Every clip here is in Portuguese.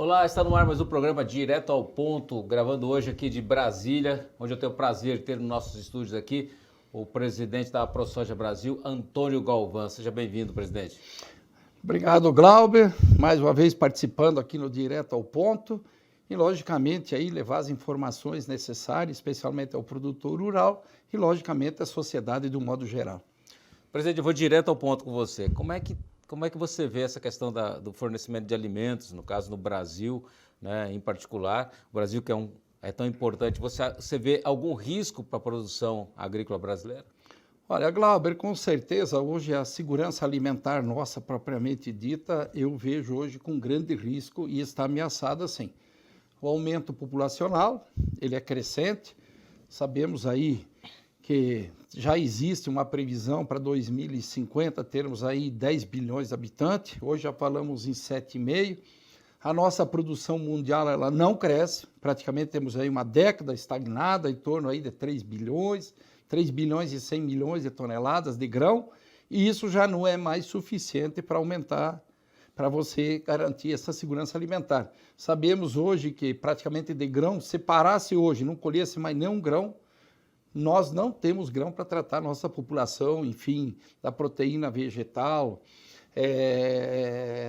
Olá, está no ar mais um programa Direto ao Ponto, gravando hoje aqui de Brasília, onde eu tenho o prazer de ter nos nossos estúdios aqui o presidente da ProSoja Brasil, Antônio Galvão. Seja bem-vindo, presidente. Obrigado, Glauber, mais uma vez participando aqui no Direto ao Ponto e, logicamente, aí levar as informações necessárias, especialmente ao produtor rural e, logicamente, à sociedade de um modo geral. Presidente, eu vou direto ao ponto com você. Como é que você vê essa questão do fornecimento de alimentos, no caso no Brasil, né, em particular, o Brasil que é tão importante, você vê algum risco para a produção agrícola brasileira? Olha, Glauber, com certeza, hoje a segurança alimentar nossa propriamente dita, eu vejo hoje com grande risco e está ameaçada sim. O aumento populacional, ele é crescente, sabemos aí que já existe uma previsão para 2050 termos aí 10 bilhões de habitantes, hoje já falamos em 7,5. A nossa produção mundial ela não cresce, praticamente temos aí uma década estagnada em torno aí de 3 bilhões e 100 milhões de toneladas de grão, e isso já não é mais suficiente para aumentar, para você garantir essa segurança alimentar. Sabemos hoje que praticamente de grão, se parasse hoje, não colhesse mais nenhum grão, nós não temos grão para tratar a nossa população, enfim, da proteína vegetal,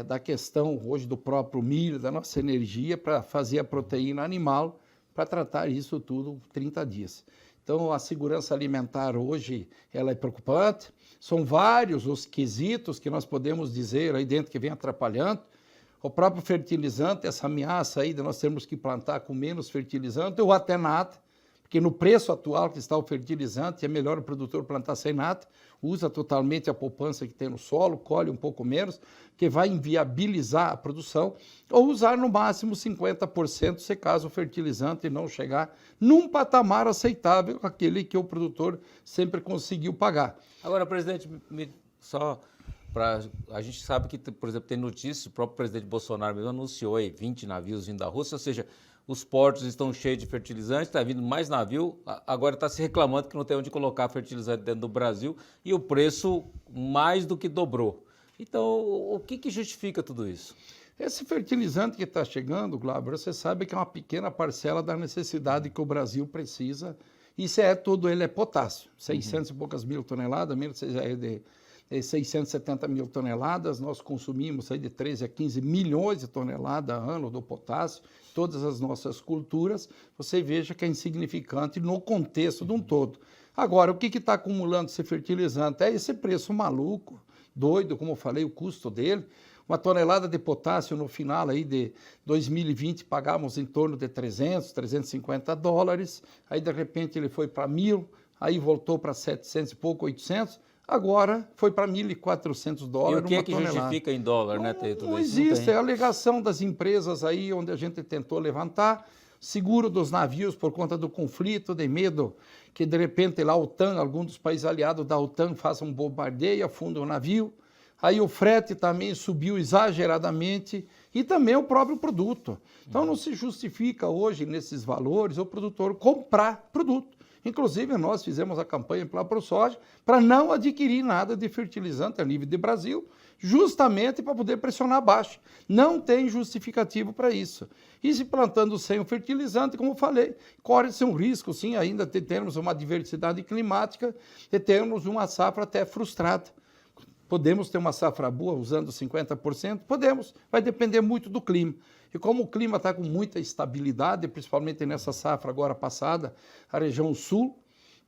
da questão hoje do próprio milho, da nossa energia para fazer a proteína animal, para tratar isso tudo 30 dias. Então, a segurança alimentar hoje, ela é preocupante. São vários os quesitos que nós podemos dizer aí dentro que vem atrapalhando. O próprio fertilizante, essa ameaça aí de nós termos que plantar com menos fertilizante ou até nada, porque no preço atual que está o fertilizante, é melhor o produtor plantar sem nada, usa totalmente a poupança que tem no solo, colhe um pouco menos, que vai inviabilizar a produção, ou usar no máximo 50% se caso o fertilizante não chegar num patamar aceitável, aquele que o produtor sempre conseguiu pagar. Agora, presidente, a gente sabe que, por exemplo, tem notícias, o próprio presidente Bolsonaro mesmo anunciou aí 20 navios vindo da Rússia, ou seja, os portos estão cheios de fertilizante, está vindo mais navio, agora está se reclamando que não tem onde colocar fertilizante dentro do Brasil e o preço mais do que dobrou. Então, o que justifica tudo isso? Esse fertilizante que está chegando, Glauber, você sabe que é uma pequena parcela da necessidade que o Brasil precisa, e isso todo ele é potássio, 600 e poucas mil toneladas, menos de 670 mil toneladas, nós consumimos aí de 13 a 15 milhões de toneladas ano do potássio, todas as nossas culturas, você veja que é insignificante no contexto de um todo. Agora, o que está acumulando esse fertilizante? É esse preço maluco, doido, como eu falei, o custo dele. Uma tonelada de potássio no final aí de 2020 pagávamos em torno de 300, 350 dólares, aí de repente ele foi para 1.000, aí voltou para 700 e pouco, 800, agora foi para 1.400 dólares. E o que justifica em dólar, né? Não existe, é a alegação das empresas aí onde a gente tentou levantar, seguro dos navios por conta do conflito, de medo que de repente lá a OTAN, algum dos países aliados da OTAN faça um bombardeio, afunda o navio. Aí o frete também subiu exageradamente e também o próprio produto. Então não se justifica hoje nesses valores o produtor comprar produto. Inclusive nós fizemos a campanha pela ProSoja para não adquirir nada de fertilizante a nível de Brasil, justamente para poder pressionar baixo. Não tem justificativo para isso. E se plantando sem o fertilizante, como eu falei, corre-se um risco sim ainda de termos uma diversidade climática, de termos uma safra até frustrada. Podemos ter uma safra boa usando 50%? Podemos, vai depender muito do clima. E como o clima está com muita estabilidade, principalmente nessa safra agora passada, a região sul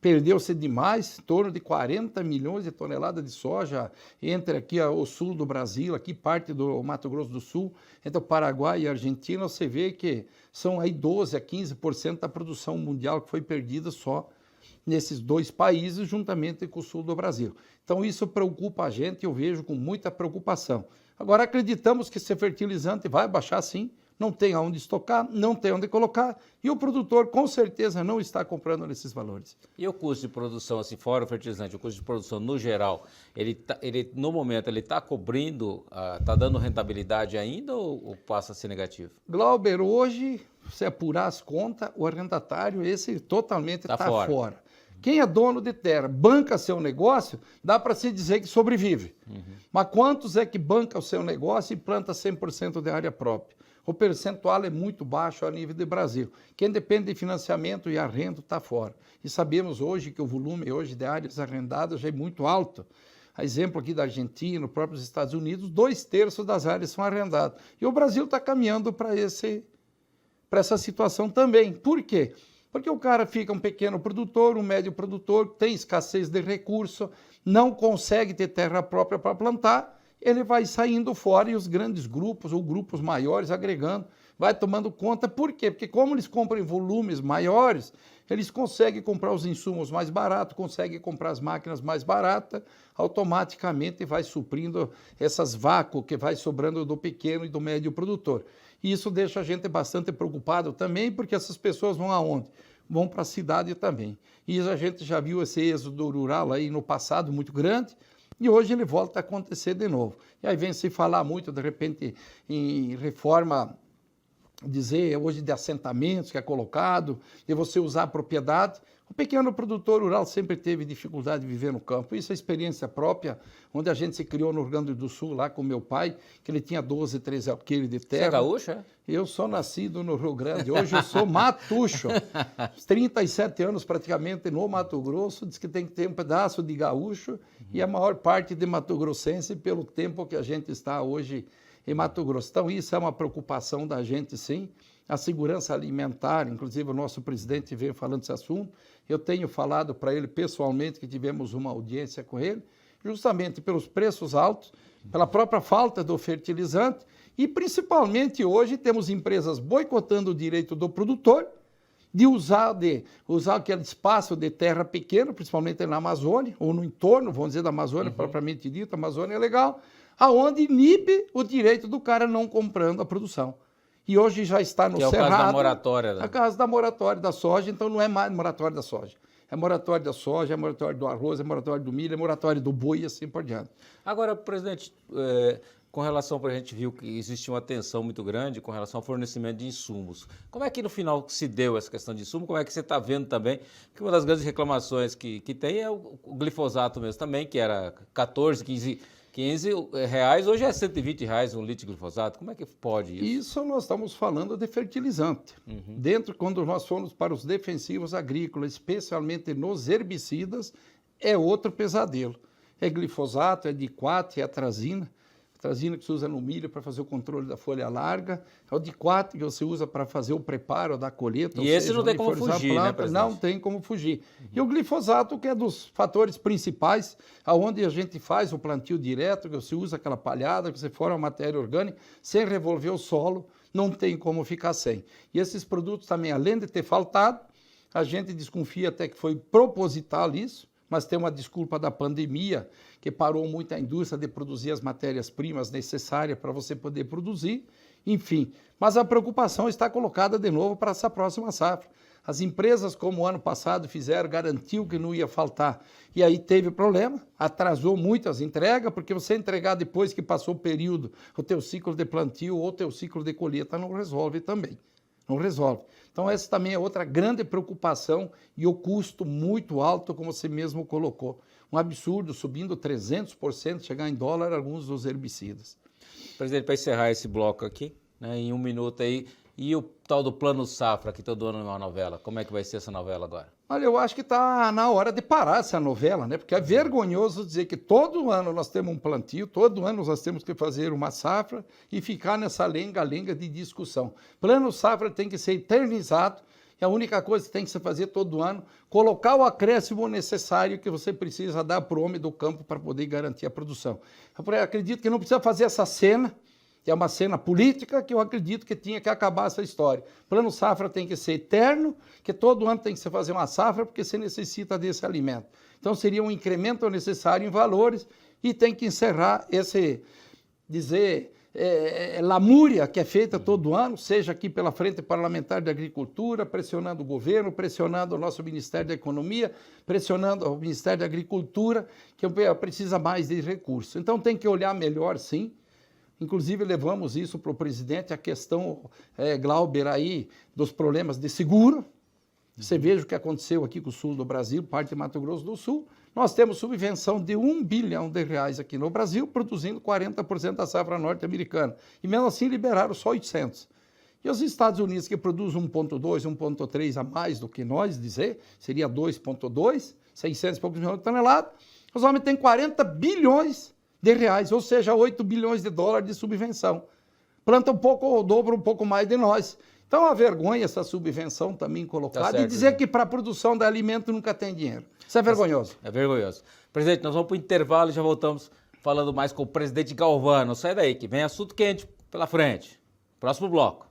perdeu-se demais, em torno de 40 milhões de toneladas de soja, entre aqui o sul do Brasil, aqui parte do Mato Grosso do Sul, entre o Paraguai e a Argentina, você vê que são aí 12 a 15% da produção mundial que foi perdida só nesses dois países, juntamente com o sul do Brasil. Então isso preocupa a gente, eu vejo com muita preocupação. Agora acreditamos que esse fertilizante vai baixar sim, não tem aonde estocar, não tem onde colocar, e o produtor com certeza não está comprando nesses valores. E o custo de produção, assim, fora o fertilizante, o custo de produção no geral, no momento ele está cobrindo, está dando rentabilidade ainda ou passa a ser negativo? Glauber, hoje, se apurar as contas, o arrendatário esse totalmente está fora. Quem é dono de terra, banca seu negócio, dá para se dizer que sobrevive. Mas quantos é que banca o seu negócio e planta 100% de área própria? O percentual é muito baixo a nível de Brasil. Quem depende de financiamento e arrendo está fora. E sabemos hoje que o volume hoje de áreas arrendadas já é muito alto. A exemplo aqui da Argentina, nos próprios Estados Unidos, 2/3 das áreas são arrendadas. E o Brasil está caminhando para essa situação também. Por quê? Porque o cara fica um pequeno produtor, um médio produtor, tem escassez de recurso, não consegue ter terra própria para plantar, ele vai saindo fora e os grandes grupos ou grupos maiores agregando, vai tomando conta. Por quê? Porque como eles compram em volumes maiores, eles conseguem comprar os insumos mais baratos, conseguem comprar as máquinas mais baratas, automaticamente vai suprindo essas vácuos que vai sobrando do pequeno e do médio produtor. E isso deixa a gente bastante preocupado também, porque essas pessoas vão aonde? Vão para a cidade também. E a gente já viu esse êxodo rural aí no passado muito grande, e hoje ele volta a acontecer de novo. E aí vem se falar muito, de repente, em reforma, dizer hoje de assentamentos que é colocado, de você usar a propriedade. O pequeno produtor rural sempre teve dificuldade de viver no campo. Isso é experiência própria, onde a gente se criou no Rio Grande do Sul, lá com meu pai, que ele tinha 12, 13 alqueires de terra. Você é gaúcho, é? Eu sou nascido no Rio Grande, hoje eu sou matucho. 37 anos praticamente no Mato Grosso, diz que tem que ter um pedaço de gaúcho e a maior parte de mato-grossense pelo tempo que a gente está hoje em Mato Grosso. Então isso é uma preocupação da gente, sim. A segurança alimentar, inclusive o nosso presidente veio falando desse assunto, eu tenho falado para ele pessoalmente que tivemos uma audiência com ele, justamente pelos preços altos, pela própria falta do fertilizante e principalmente hoje temos empresas boicotando o direito do produtor de usar aquele espaço de terra pequeno, principalmente na Amazônia, ou no entorno, vamos dizer, da Amazônia, propriamente dita, a Amazônia é legal, aonde inibe o direito do cara não comprando a produção. E hoje já está no Cerrado. Que é o caso da moratória. A caso da moratória da soja, então não é mais moratória da soja. É moratória da soja, é moratória do arroz, é moratória do milho, é moratória do boi e assim por diante. Agora, presidente, com relação, a gente viu que existe uma tensão muito grande com relação ao fornecimento de insumos. Como é que no final se deu essa questão de insumo? Como é que você está vendo também? Porque uma das grandes reclamações que tem é o glifosato mesmo também, que era 14, 15 reais, hoje é 120 reais um litro de glifosato. Como é que pode isso? Isso nós estamos falando de fertilizante. Quando nós fomos para os defensivos agrícolas, especialmente nos herbicidas, é outro pesadelo. É glifosato, é diquato, é atrazina. Atrazina que se usa no milho para fazer o controle da folha larga, é o diquato que você usa para fazer o preparo da colheita. E esse não tem como fugir, né, presidente? Não tem como fugir. E o glifosato, que é dos fatores principais, aonde a gente faz o plantio direto, que você usa aquela palhada, que você forma a matéria orgânica, sem revolver o solo, não tem como ficar sem. E esses produtos também, além de ter faltado, a gente desconfia até que foi proposital isso, mas tem uma desculpa da pandemia, que parou muito a indústria de produzir as matérias-primas necessárias para você poder produzir, enfim. Mas a preocupação está colocada de novo para essa próxima safra. As empresas, como o ano passado fizeram, garantiu que não ia faltar, e aí teve problema, atrasou muito as entregas, porque você entregar depois que passou o período, o teu ciclo de plantio ou o teu ciclo de colheita não resolve também. Não resolve. Então essa também é outra grande preocupação e o custo muito alto, como você mesmo colocou. Um absurdo, subindo 300%, chegar em dólar alguns dos herbicidas. Presidente, para encerrar esse bloco aqui, né, em um minuto aí, e o tal do Plano Safra, que todo ano é uma novela, como é que vai ser essa novela agora? Olha, eu acho que está na hora de parar essa novela, né? Porque é vergonhoso dizer que todo ano nós temos um plantio, todo ano nós temos que fazer uma safra e ficar nessa lenga-lenga de discussão. Plano Safra tem que ser eternizado, e a única coisa que tem que se fazer todo ano, colocar o acréscimo necessário que você precisa dar para o homem do campo para poder garantir a produção. Eu acredito que não precisa fazer essa cena, que é uma cena política, que eu acredito que tinha que acabar essa história. Plano Safra tem que ser eterno, que todo ano tem que se fazer uma safra, porque se necessita desse alimento. Então seria um incremento necessário em valores e tem que encerrar esse, lamúria que é feita todo ano, seja aqui pela Frente Parlamentar de Agricultura, pressionando o governo, pressionando o nosso Ministério da Economia, pressionando o Ministério da Agricultura, que precisa mais de recursos. Então tem que olhar melhor, sim. Inclusive, levamos isso para o presidente, a questão, Glauber, aí, dos problemas de seguro. Você veja o que aconteceu aqui com o sul do Brasil, parte de Mato Grosso do Sul, Nós temos subvenção de R$1 bilhão aqui no Brasil, produzindo 40% da safra norte-americana. E mesmo assim liberaram só 800. E os Estados Unidos, que produzem 1,2, 1,3 a mais do que nós, seria 2,2, 600 e poucos milhões de toneladas, os homens têm 40 bilhões de reais, ou seja, 8 bilhões de dólares de subvenção. Planta um pouco, ou dobra um pouco mais de nós. Então, a vergonha essa subvenção também colocada Tá certo, e dizer né? que para a produção de alimento nunca tem dinheiro. Isso é vergonhoso. É vergonhoso. Presidente, nós vamos para o intervalo e já voltamos falando mais com o presidente Galvão. Não sai daí, que vem assunto quente pela frente. Próximo bloco.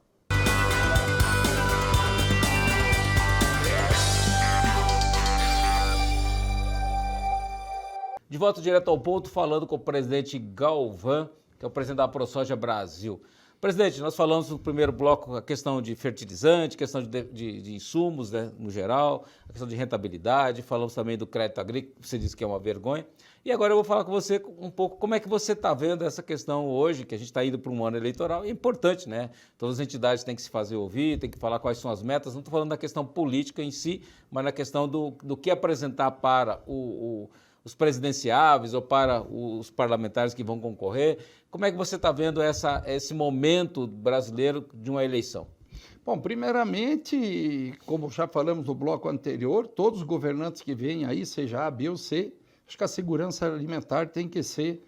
De volta direto ao ponto, falando com o presidente Galvão, que é o presidente da ProSoja Brasil. Presidente, nós falamos no primeiro bloco a questão de fertilizante, questão de insumos, né, no geral, a questão de rentabilidade, falamos também do crédito agrícola, que você disse que é uma vergonha. E agora eu vou falar com você um pouco como é que você está vendo essa questão hoje, que a gente está indo para um ano eleitoral. É importante, né? Todas as entidades têm que se fazer ouvir, têm que falar quais são as metas. Não estou falando da questão política em si, mas na questão do que apresentar para os presidenciáveis ou para os parlamentares que vão concorrer. Como é que você está vendo esse momento brasileiro de uma eleição? Bom, primeiramente, como já falamos no bloco anterior, todos os governantes que vêm aí, seja A, B ou C, acho que a segurança alimentar tem que ser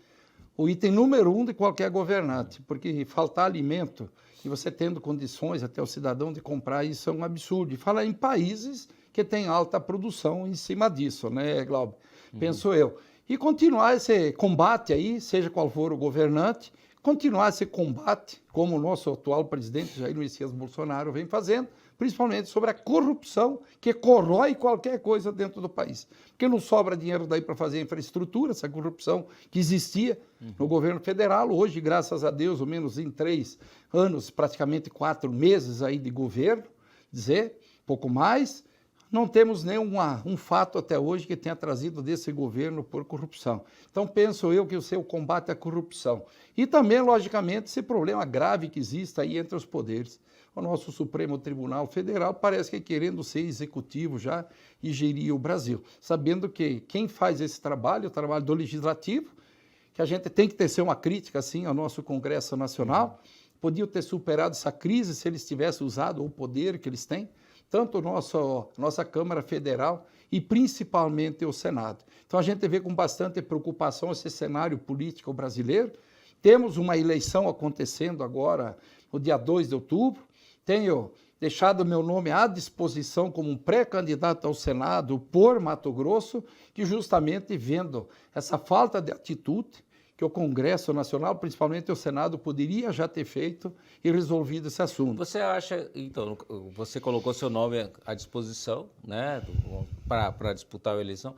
o item número 1 de qualquer governante, porque faltar alimento e você tendo condições até o cidadão de comprar, isso é um absurdo. E fala em países que têm alta produção em cima disso, né, Glauber? Penso eu. E continuar esse combate aí, seja qual for o governante, continuar esse combate, como o nosso atual presidente Jair Messias Bolsonaro vem fazendo, principalmente sobre a corrupção que corrói qualquer coisa dentro do país. Porque não sobra dinheiro daí para fazer infraestrutura, essa corrupção que existia no governo federal. Hoje, graças a Deus, ao menos em 3 anos, praticamente 4 meses aí de governo, pouco mais, não temos nenhum fato até hoje que tenha trazido desse governo por corrupção. Então, penso eu que o seu combate à corrupção. E também, logicamente, esse problema grave que existe aí entre os poderes. O nosso Supremo Tribunal Federal parece que querendo ser executivo já e gerir o Brasil, sabendo que quem faz esse trabalho, o trabalho do Legislativo, que a gente tem que tecer uma crítica, assim, ao nosso Congresso Nacional, podiam ter superado essa crise se eles tivessem usado o poder que eles têm, tanto nossa Câmara Federal e principalmente o Senado. Então a gente vê com bastante preocupação esse cenário político brasileiro. Temos uma eleição acontecendo agora, no dia 2 de outubro. Tenho deixado meu nome à disposição como um pré-candidato ao Senado por Mato Grosso, que justamente vendo essa falta de atitude que o Congresso Nacional, principalmente o Senado, poderia já ter feito e resolvido esse assunto. Você acha, então, você colocou seu nome à disposição, né, para disputar a eleição.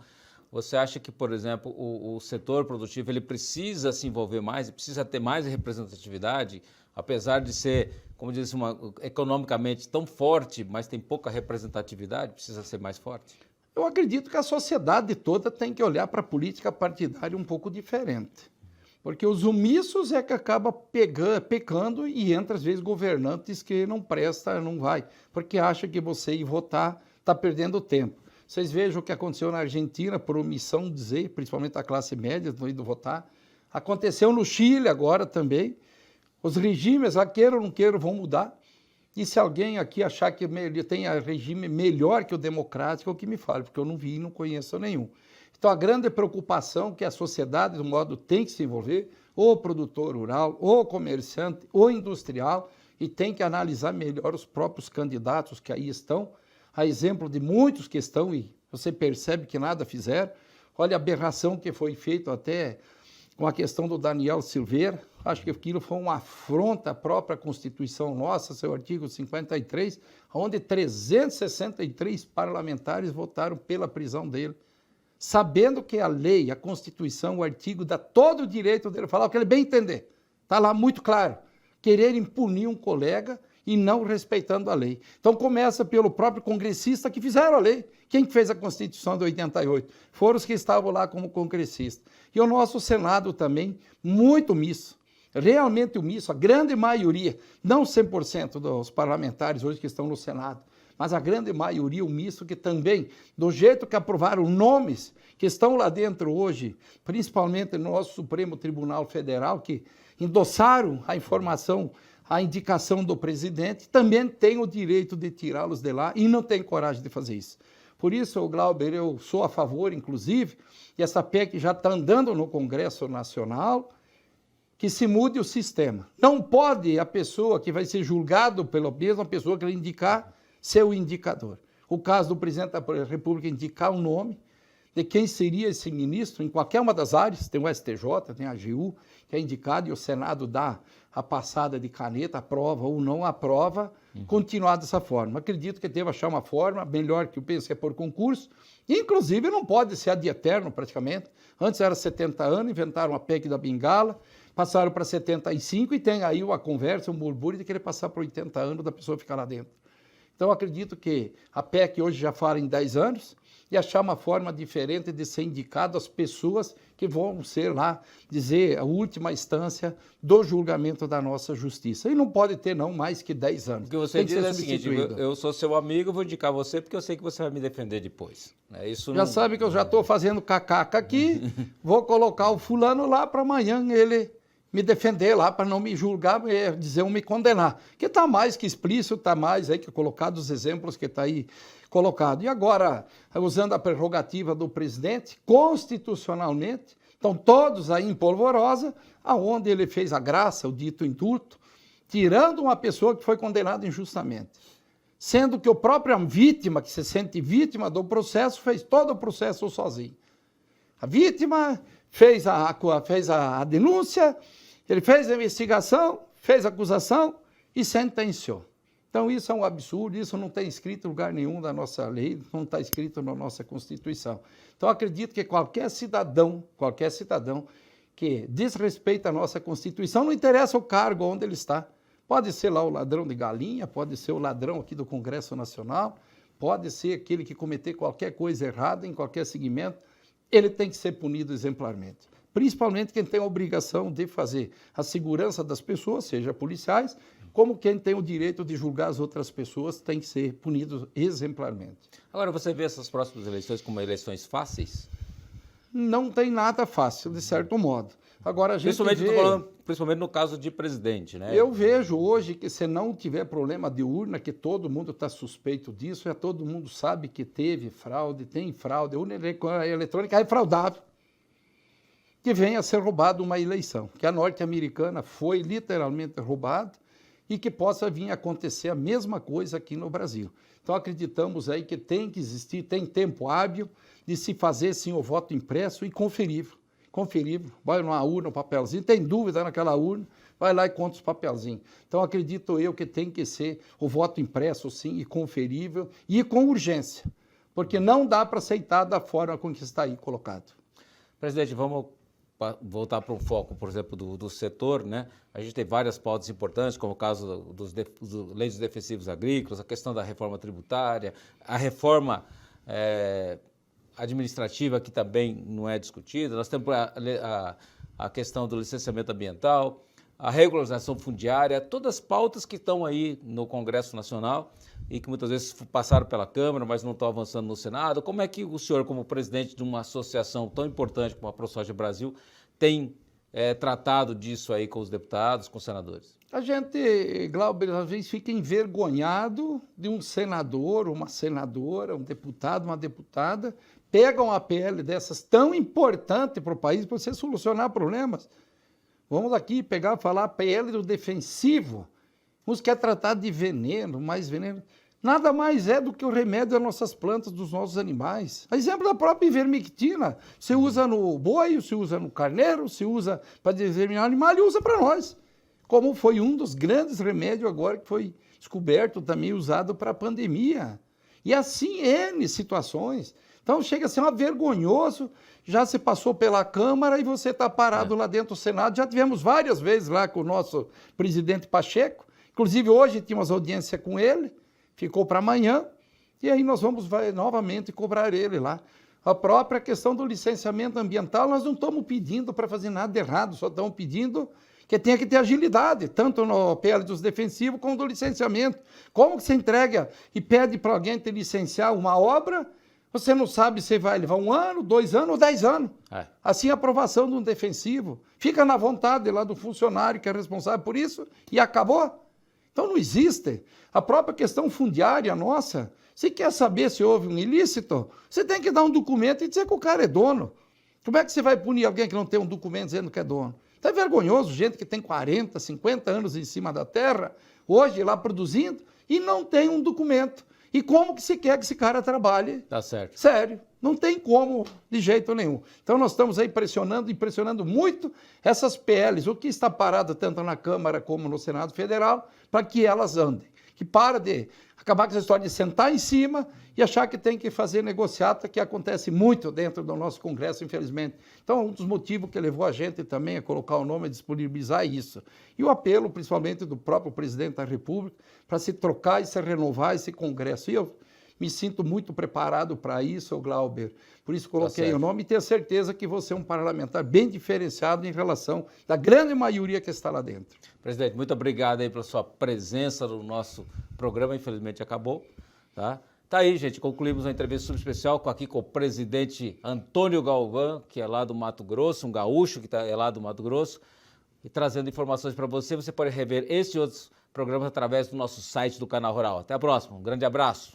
Você acha que, por exemplo, o setor produtivo ele precisa se envolver mais, precisa ter mais representatividade, apesar de ser, como disse, economicamente tão forte, mas tem pouca representatividade, precisa ser mais forte? Eu acredito que a sociedade toda tem que olhar para a política partidária um pouco diferente. Porque os omissos é que acaba pecando e entra, às vezes, governantes que não presta, não vai, porque acha que você ir votar está perdendo tempo. Vocês vejam o que aconteceu na Argentina, por omissão principalmente a classe média, não indo votar. Aconteceu no Chile agora também. Os regimes, queira ou não queira, vão mudar. E se alguém aqui achar que tem regime melhor que o democrático, que me fale, porque eu não vi e não conheço nenhum. Então, a grande preocupação que a sociedade, do modo, tem que se envolver, o produtor rural, o comerciante, o industrial, e tem que analisar melhor os próprios candidatos que aí estão, a exemplo de muitos que estão e você percebe que nada fizeram. Olha a aberração que foi feita até com a questão do Daniel Silveira. Acho que aquilo foi uma afronta à própria Constituição nossa, seu artigo 53, onde 363 parlamentares votaram pela prisão dele, sabendo que a lei, a Constituição, o artigo dá todo o direito dele falar o que ele bem entender. Está lá muito claro. Querer impunir um colega e não respeitando a lei. Então começa pelo próprio congressista que fizeram a lei. Quem fez a Constituição de 88? Foram os que estavam lá como congressistas. E o nosso Senado também, muito omisso. Realmente omisso, a grande maioria, não 100% dos parlamentares hoje que estão no Senado, mas a grande maioria, o misto, que também, do jeito que aprovaram nomes que estão lá dentro hoje, principalmente no nosso Supremo Tribunal Federal, que endossaram a informação, a indicação do presidente, também tem o direito de tirá-los de lá e não tem coragem de fazer isso. Por isso, Glauber, eu sou a favor, inclusive, e essa PEC já está andando no Congresso Nacional, que se mude o sistema. Não pode a pessoa que vai ser julgado pela mesma pessoa que ele indicar ser o indicador. O caso do presidente da República indicar o nome de quem seria esse ministro em qualquer uma das áreas, tem o STJ, tem a AGU, que é indicado, e o Senado dá a passada de caneta, aprova ou não aprova, continuar dessa forma. Acredito que deve achar uma forma melhor, que eu penso que é por concurso, inclusive não pode ser ad eterno praticamente. Antes era 70 anos, inventaram a PEC da bengala, passaram para 75 e tem aí uma conversa, um burburinho de querer passar para 80 anos da pessoa ficar lá dentro. Então, acredito que a PEC hoje já fala em 10 anos e achar uma forma diferente de ser indicado as pessoas que vão ser lá, dizer, a última instância do julgamento da nossa justiça. E não pode ter, não, mais que 10 anos. O que você diz é o seguinte, eu sou seu amigo, vou indicar você porque eu sei que você vai me defender depois. Isso já sabe que eu já estou fazendo cacaca aqui, vou colocar o fulano lá para amanhã ele me defender lá, para não me julgar, dizer, me condenar. Que está mais que explícito, está mais aí que colocado os exemplos que está aí colocado. E agora, usando a prerrogativa do presidente, constitucionalmente, estão todos aí em polvorosa, aonde ele fez a graça, o dito indulto, tirando uma pessoa que foi condenada injustamente. Sendo que a própria vítima, que se sente vítima do processo, fez todo o processo sozinho. A vítima fez a denúncia, ele fez a investigação, fez a acusação e sentenciou. Então isso é um absurdo, isso não tem escrito em lugar nenhum da nossa lei, não está escrito na nossa Constituição. Então acredito que qualquer cidadão que desrespeita a nossa Constituição, não interessa o cargo onde ele está. Pode ser lá o ladrão de galinha, pode ser o ladrão aqui do Congresso Nacional, pode ser aquele que cometer qualquer coisa errada em qualquer segmento, ele tem que ser punido exemplarmente. Principalmente quem tem a obrigação de fazer a segurança das pessoas, seja policiais, como quem tem o direito de julgar as outras pessoas, tem que ser punido exemplarmente. Agora, você vê essas próximas eleições como eleições fáceis? Não tem nada fácil, de certo modo. Agora, a gente principalmente no caso de presidente, né? Eu vejo hoje que se não tiver problema de urna, que todo mundo está suspeito disso, todo mundo sabe que teve fraude, tem fraude, a urna eletrônica é fraudável, que venha a ser roubada uma eleição, que a norte-americana foi literalmente roubada e que possa vir a acontecer a mesma coisa aqui no Brasil. Então acreditamos aí que tem que existir, tem tempo hábil de se fazer sim o voto impresso e conferível. Vai numa urna, um papelzinho, tem dúvida naquela urna, vai lá e conta os papelzinhos. Então acredito eu que tem que ser o voto impresso sim e conferível e com urgência, porque não dá para aceitar da forma com que está aí colocado. Presidente, vamos voltar para um foco, por exemplo, do setor, né? A gente tem várias pautas importantes, como o caso dos leis defensivos agrícolas, a questão da reforma tributária, a reforma administrativa que também não é discutida, nós temos a questão do licenciamento ambiental, a regularização fundiária, todas as pautas que estão aí no Congresso Nacional e que muitas vezes passaram pela Câmara, mas não estão avançando no Senado. Como é que o senhor, como presidente de uma associação tão importante como a ProSoja Brasil, tem tratado disso aí com os deputados, com os senadores? A gente, Glauber, às vezes fica envergonhado de um senador, uma senadora, um deputado, uma deputada, pegam uma PL dessas tão importante para o país para você solucionar problemas. Vamos aqui pegar, falar PL do defensivo. Uns querem tratar de veneno, mais veneno. Nada mais é do que o remédio das nossas plantas, dos nossos animais. A exemplo da própria ivermectina. Se usa no boi, se usa no carneiro, se usa para determinar animal e usa para nós. Como foi um dos grandes remédios agora que foi descoberto, também usado para a pandemia. E assim, N situações. Então chega a ser vergonhoso, já se passou pela Câmara e você está parado lá dentro do Senado. Já tivemos várias vezes lá com o nosso presidente Pacheco, inclusive hoje tínhamos audiência com ele, ficou para amanhã, e aí nós vamos novamente cobrar ele lá. A própria questão do licenciamento ambiental, nós não estamos pedindo para fazer nada errado, só estamos pedindo que tinha que ter agilidade, tanto no PL dos defensivos como do licenciamento. Como que você entrega e pede para alguém te licenciar uma obra, você não sabe se vai levar 1 ano, 2 anos ou 10 anos. Assim a aprovação de um defensivo. Fica na vontade lá do funcionário que é responsável por isso e acabou. Então não existe. A própria questão fundiária nossa, se quer saber se houve um ilícito, você tem que dar um documento e dizer que o cara é dono. Como é que você vai punir alguém que não tem um documento dizendo que é dono? Então é vergonhoso, gente que tem 40, 50 anos em cima da terra, hoje lá produzindo, e não tem um documento. E como que se quer que esse cara trabalhe? Tá certo. Sério, não tem como de jeito nenhum. Então nós estamos aí impressionando muito essas PLs, o que está parado tanto na Câmara como no Senado Federal, para que elas andem. Que para de acabar com essa história de sentar em cima e achar que tem que fazer negociata, que acontece muito dentro do nosso Congresso, infelizmente. Então, um dos motivos que levou a gente também a colocar o nome e disponibilizar isso. E o apelo, principalmente, do próprio presidente da República, para se trocar e se renovar esse Congresso. E eu me sinto muito preparado para isso, Glauber. Por isso coloquei o nome e tenho certeza que você é um parlamentar bem diferenciado em relação da grande maioria que está lá dentro. Presidente, muito obrigado aí pela sua presença no nosso programa. Infelizmente acabou, tá? Tá aí, gente, concluímos uma entrevista subespecial aqui com o presidente Antônio Galvão, que é lá do Mato Grosso, um gaúcho que é lá do Mato Grosso, e trazendo informações para você. Você pode rever este e outros programas através do nosso site do Canal Rural. Até a próxima, um grande abraço.